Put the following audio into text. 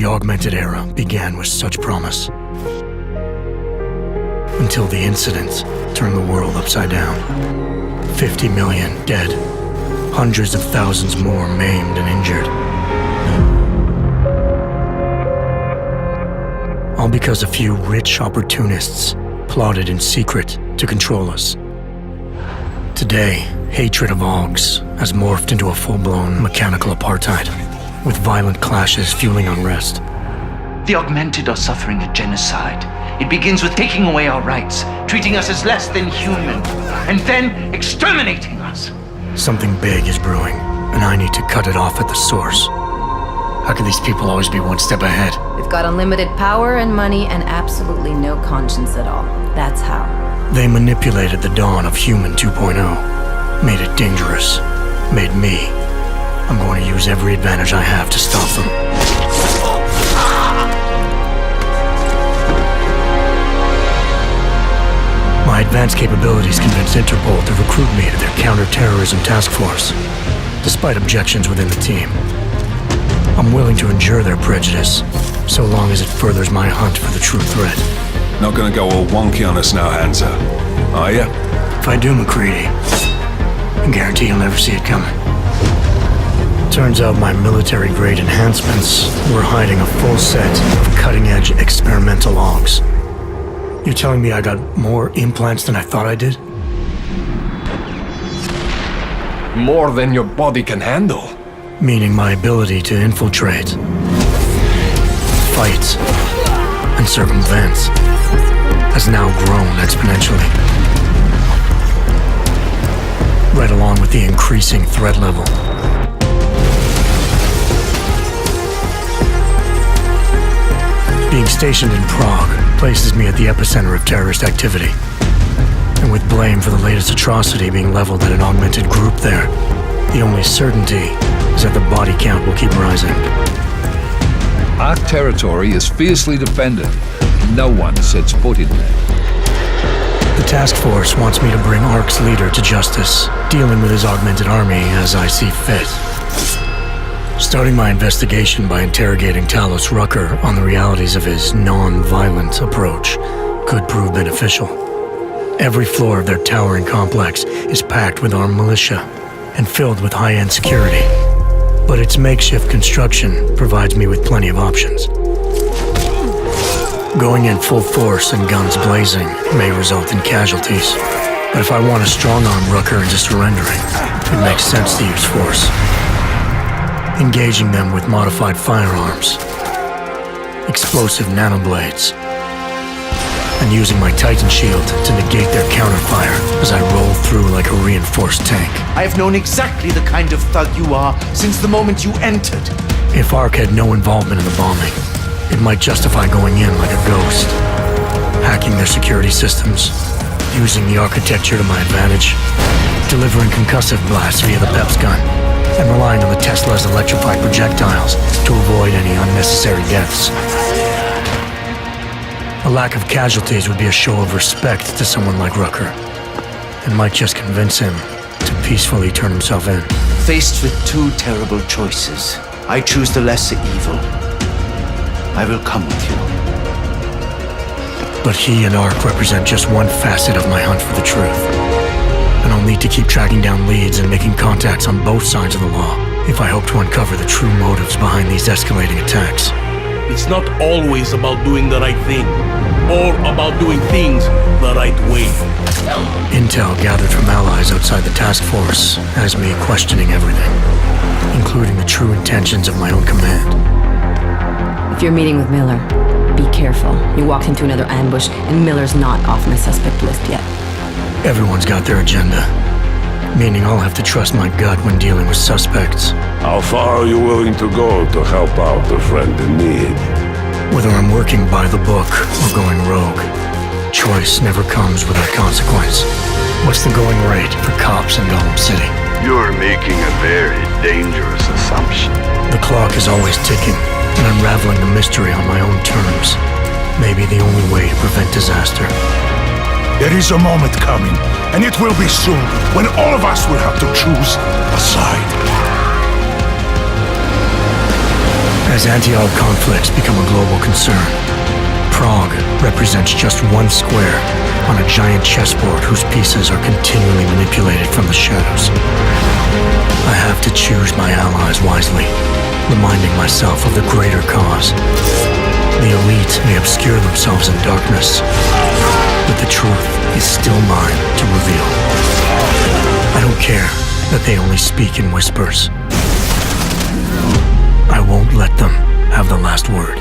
The augmented era began with such promise. Until the incident turned the world upside down. 50 million dead. Hundreds of thousands more maimed and injured. All because a few rich opportunists plotted in secret to control us. Today, hatred of Augs has morphed into a full-blown mechanical apartheid, with violent clashes fueling unrest. The augmented are suffering a genocide. It begins with taking away our rights, treating us as less than human, and then exterminating us. Something big is brewing, and I need to cut it off at the source. How can these people always be one step ahead? They've got unlimited power and money and absolutely no conscience at all. That's how. They manipulated the dawn of Human 2.0, made it dangerous, made me. I'm going to use every advantage I have to stop them. My advanced capabilities convinced Interpol to recruit me to their counter-terrorism task force, despite objections within the team. I'm willing to endure their prejudice, so long as it furthers my hunt for the true threat. Not gonna go all wonky on us now, Hansa, are ya? If I do, McCready, I guarantee you'll never see it coming. Turns out my military-grade enhancements were hiding a full set of cutting-edge experimental logs. You're telling me I got more implants than I thought I did? More than your body can handle. Meaning my ability to infiltrate, fight, and circumvent has now grown exponentially. Right along with the increasing threat level. Being stationed in Prague places me at the epicenter of terrorist activity. And with blame for the latest atrocity being leveled at an augmented group there, the only certainty is that the body count will keep rising. Our territory is fiercely defended. No one sets foot in there. The task force wants me to bring ARC's leader to justice, dealing with his augmented army as I see fit. Starting my investigation by interrogating Talos Rucker on the realities of his non-violent approach could prove beneficial. Every floor of their towering complex is packed with armed militia and filled with high-end security. But its makeshift construction provides me with plenty of options. Going in full force and guns blazing may result in casualties. But if I want to strong-arm Rucker into surrendering, it makes sense to use force. Engaging them with modified firearms, explosive nanoblades, and using my Titan shield to negate their counterfire as I roll through like a reinforced tank. I have known exactly the kind of thug you are since the moment you entered. If ARC had no involvement in the bombing, it might justify going in like a ghost, hacking their security systems, using the architecture to my advantage, delivering concussive blasts via the PEPS gun, and relying on the Tesla's electrified projectiles to avoid any unnecessary deaths. A lack of casualties would be a show of respect to someone like Rucker, and might just convince him to peacefully turn himself in. Faced with two terrible choices, I choose the lesser evil. I will come with you. But he and ARC represent just one facet of my hunt for the truth. And I'll need to keep tracking down leads and making contacts on both sides of the law if I hope to uncover the true motives behind these escalating attacks. It's not always about doing the right thing, or about doing things the right way. Intel gathered from allies outside the task force has me questioning everything, including the true intentions of my own command. If you're meeting with Miller, be careful. You walked into another ambush, and Miller's not off my suspect list yet. Everyone's got their agenda, meaning I'll have to trust my gut when dealing with suspects. How far are you willing to go to help out a friend in need? Whether I'm working by the book or going rogue, choice never comes without consequence. What's the going rate for cops in Gotham City? You're making a very dangerous assumption. The clock is always ticking, and unraveling the mystery on my own terms may be the only way to prevent disaster. There is a moment coming, and it will be soon, when all of us will have to choose a side. As anti-Arab conflicts become a global concern, Prague represents just one square on a giant chessboard whose pieces are continually manipulated from the shadows. I have to choose my allies wisely, reminding myself of the greater cause. The elite may obscure themselves in darkness, but the truth is still mine to reveal. I don't care that they only speak in whispers. I won't let them have the last word.